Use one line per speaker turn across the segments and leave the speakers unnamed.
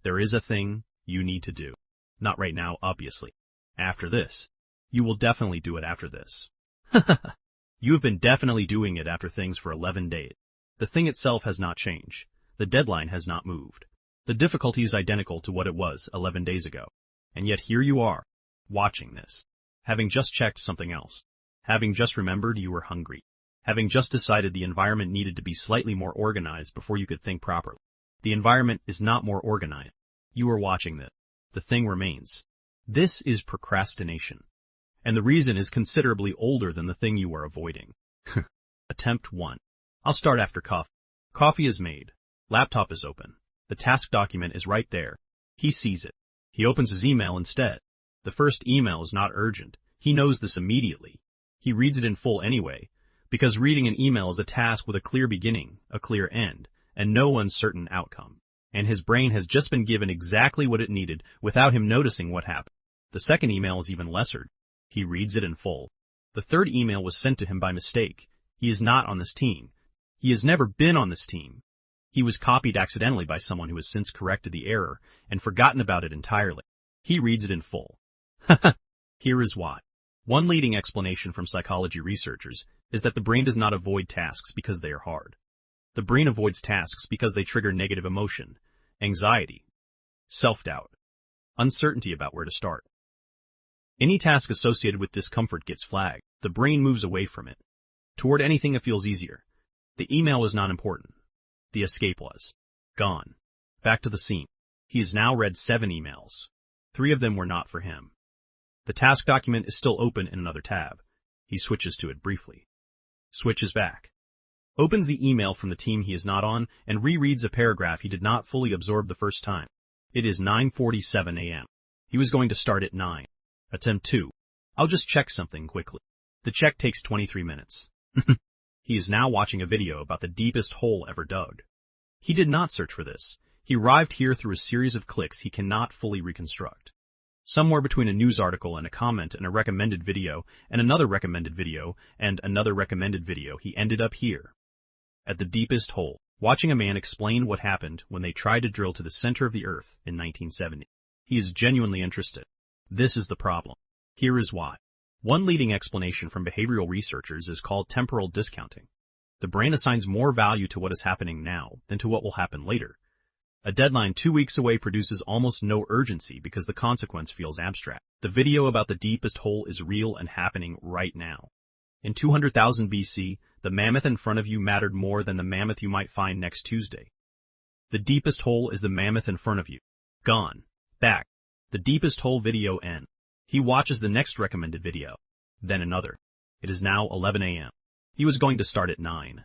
There is a thing you need to do. Not right now, obviously. After this. You will definitely do it after this. You have been definitely doing it after things for 11 days. The thing itself has not changed. The deadline has not moved. The difficulty is identical to what it was 11 days ago. And yet here you are, watching this. Having just checked something else. Having just remembered you were hungry. Having just decided the environment needed to be slightly more organized before you could think properly. The environment is not more organized. You are watching this. The thing remains. This is procrastination. And the reason is considerably older than the thing you are avoiding. Attempt 1. I'll start after coffee. Coffee is made. Laptop is open. The task document is right there. He sees it. He opens his email instead. The first email is not urgent. He knows this immediately. He reads it in full anyway, because reading an email is a task with a clear beginning, a clear end, and no uncertain outcome. And his brain has just been given exactly what it needed without him noticing what happened. The second email is even lesser. He reads it in full. The third email was sent to him by mistake. He is not on this team. He has never been on this team. He was copied accidentally by someone who has since corrected the error and forgotten about it entirely. He reads it in full. Here is why. One leading explanation from psychology researchers is that the brain does not avoid tasks because they are hard. The brain avoids tasks because they trigger negative emotion, anxiety, self-doubt, uncertainty about where to start. Any task associated with discomfort gets flagged. The brain moves away from it, toward anything that feels easier. The email was not important. The escape was. Gone. Back to the scene. He has now read 7 emails. 3 of them were not for him. The task document is still open in another tab. He switches to it briefly. Switches back. Opens the email from the team he is not on and rereads a paragraph he did not fully absorb the first time. It is 9:47 a.m. He was going to start at 9. Attempt 2. I'll just check something quickly. The check takes 23 minutes. He is now watching a video about the deepest hole ever dug. He did not search for this. He arrived here through a series of clicks he cannot fully reconstruct. Somewhere between a news article and a comment and a recommended video and another recommended video and another recommended video, he ended up here. At the deepest hole, watching a man explain what happened when they tried to drill to the center of the earth in 1970. He is genuinely interested. This is the problem. Here is why. One leading explanation from behavioral researchers is called temporal discounting. The brain assigns more value to what is happening now than to what will happen later. A deadline 2 weeks away produces almost no urgency because the consequence feels abstract. The video about the deepest hole is real and happening right now. In 200,000 BC, the mammoth in front of you mattered more than the mammoth you might find next Tuesday. The deepest hole is the mammoth in front of you. Gone. Back. The deepest hole video ends. He watches the next recommended video. Then another. It is now 11 a.m. He was going to start at 9.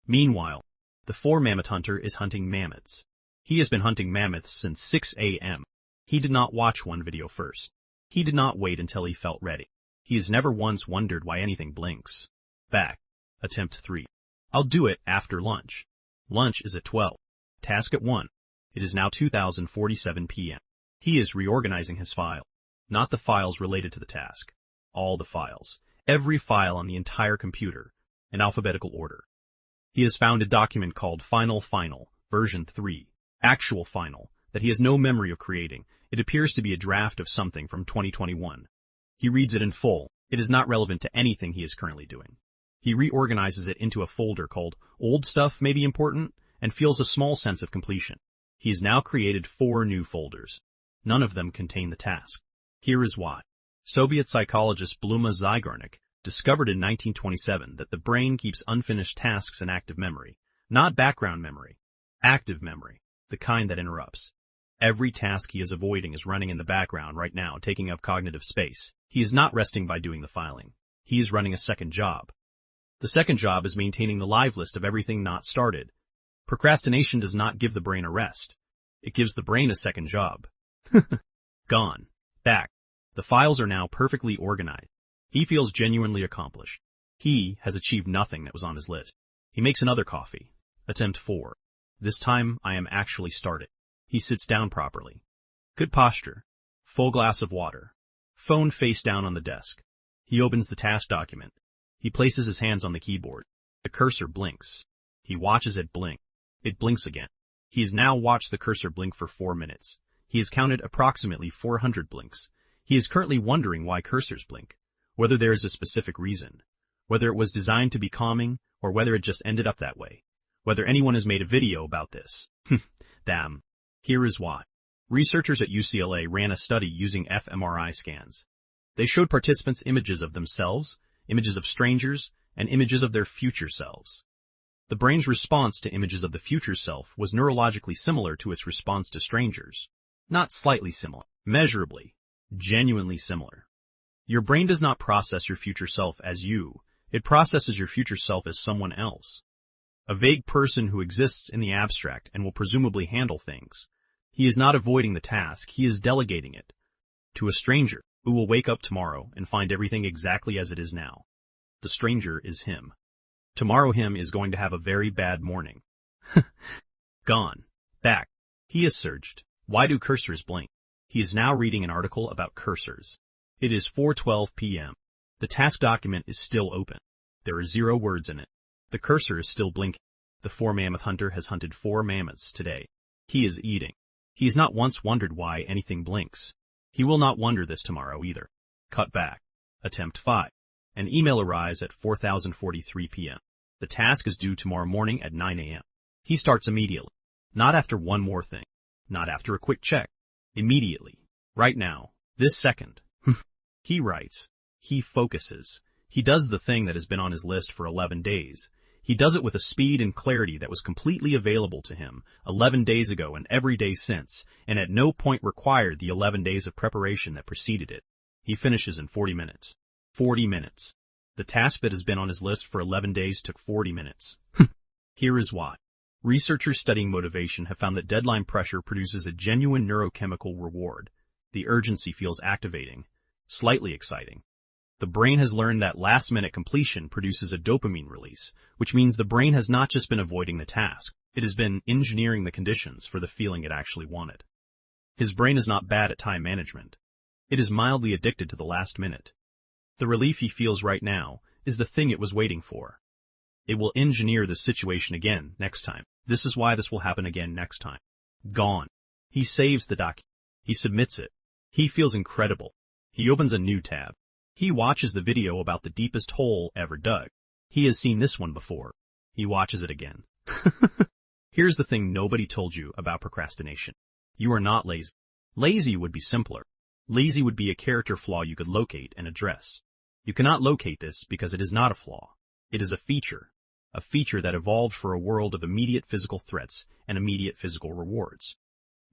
Meanwhile, the Four-Mammoth hunter is hunting mammoths. He has been hunting mammoths since 6 a.m. He did not watch one video first. He did not wait until he felt ready. He has never once wondered why anything blinks. Back. Attempt 3. I'll do it after lunch. Lunch is at 12. Task at 1. It is now 2047 p.m. He is reorganizing his file. Not the files related to the task. All the files. Every file on the entire computer. In alphabetical order. He has found a document called Final, version 3, actual final, that he has no memory of creating. It appears to be a draft of something from 2021. He reads it in full. It is not relevant to anything he is currently doing. He reorganizes it into a folder called Old Stuff May Be Important and feels a small sense of completion. He has now created 4 new folders. None of them contain the task. Here is why. Soviet psychologist Bluma Zeigarnik discovered in 1927 that the brain keeps unfinished tasks in active memory, not background memory, active memory, the kind that interrupts. Every task he is avoiding is running in the background right now, taking up cognitive space. He is not resting by doing the filing. He is running a second job. The second job is maintaining the live list of everything not started. Procrastination does not give the brain a rest. It gives the brain a second job. Gone. Back. The files are now perfectly organized. He feels genuinely accomplished. He has achieved nothing that was on his list. He makes another coffee. Attempt 4. This time I am actually started. He sits down properly. Good posture. Full glass of water. Phone face down on the desk. He opens the task document. He places his hands on the keyboard. The cursor blinks. He watches it blink. It blinks again. He has now watched the cursor blink for 4 minutes. He has counted approximately 400 blinks. He is currently wondering why cursors blink, whether there is a specific reason, whether it was designed to be calming, or whether it just ended up that way, whether anyone has made a video about this. Damn. Here is why. Researchers at UCLA ran a study using fMRI scans. They showed participants images of themselves, images of strangers, and images of their future selves. The brain's response to images of the future self was neurologically similar to its response to strangers. Not slightly similar, measurably, genuinely similar. Your brain does not process your future self as you, it processes your future self as someone else. A vague person who exists in the abstract and will presumably handle things. He is not avoiding the task, he is delegating it to a stranger who will wake up tomorrow and find everything exactly as it is now. The stranger is him. Tomorrow him is going to have a very bad morning. Gone. Back. He has searched. Why do cursors blink? He is now reading an article about cursors. It is 4:12 p.m. The task document is still open. There are 0 words in it. The cursor is still blinking. The Four-Mammoth hunter has hunted 4 mammoths today. He is eating. He has not once wondered why anything blinks. He will not wonder this tomorrow either. Cut back. Attempt 5. An email arrives at 4043 p.m. The task is due tomorrow morning at 9 a.m. He starts immediately. Not after one more thing. Not after a quick check. Immediately. Right now. This second. He writes. He focuses. He does the thing that has been on his list for 11 days. He does it with a speed and clarity that was completely available to him 11 days ago and every day since, and at no point required the 11 days of preparation that preceded it. He finishes in 40 minutes. 40 minutes. The task that has been on his list for 11 days took 40 minutes. Here is why. Researchers studying motivation have found that deadline pressure produces a genuine neurochemical reward. The urgency feels activating, slightly exciting. The brain has learned that last-minute completion produces a dopamine release, which means the brain has not just been avoiding the task, it has been engineering the conditions for the feeling it actually wanted. His brain is not bad at time management. It is mildly addicted to the last minute. The relief he feels right now is the thing it was waiting for. It will engineer the situation again next time. This is why this will happen again next time. Gone. He saves the document. He submits it. He feels incredible. He opens a new tab. He watches the video about the deepest hole ever dug. He has seen this one before. He watches it again. Here's the thing nobody told you about procrastination. You are not lazy. Lazy would be simpler. Lazy would be a character flaw you could locate and address. You cannot locate this because it is not a flaw. It is a feature that evolved for a world of immediate physical threats and immediate physical rewards.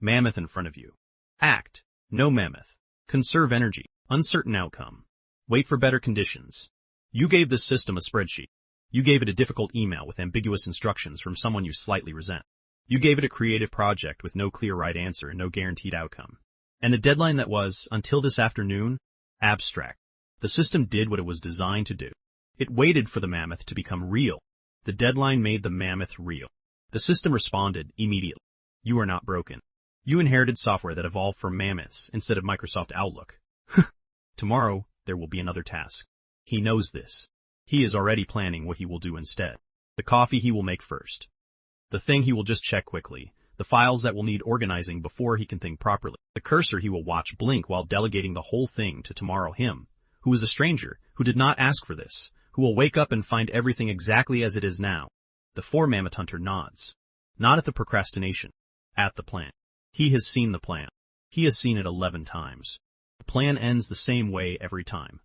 Mammoth in front of you. Act. No mammoth. Conserve energy. Uncertain outcome. Wait for better conditions. You gave this system a spreadsheet. You gave it a difficult email with ambiguous instructions from someone you slightly resent. You gave it a creative project with no clear right answer and no guaranteed outcome. And the deadline that was, until this afternoon, abstract. The system did what it was designed to do. It waited for the mammoth to become real. The deadline made the mammoth real. The system responded immediately. You are not broken. You inherited software that evolved from mammoths instead of Microsoft Outlook. Tomorrow, there will be another task. He knows this. He is already planning what he will do instead. The coffee he will make first. The thing he will just check quickly. The files that will need organizing before he can think properly. The cursor he will watch blink while delegating the whole thing to tomorrow him, who is a stranger, who did not ask for this, who will wake up and find everything exactly as it is now. The Four-Mammoth hunter nods. Not at the procrastination. At the plan. He has seen the plan. He has seen it 11 times. The plan ends the same way every time.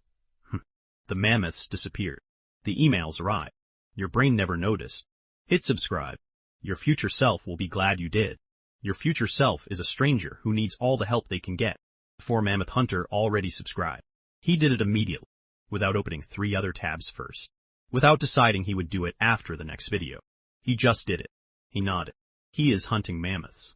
The mammoths disappeared. The emails arrive. Your brain never noticed. Hit subscribe. Your future self will be glad you did. Your future self is a stranger who needs all the help they can get. The Four-Mammoth hunter already subscribed. He did it immediately, without opening 3 other tabs first. Without deciding he would do it after the next video. He just did it. He nodded. He is hunting mammoths.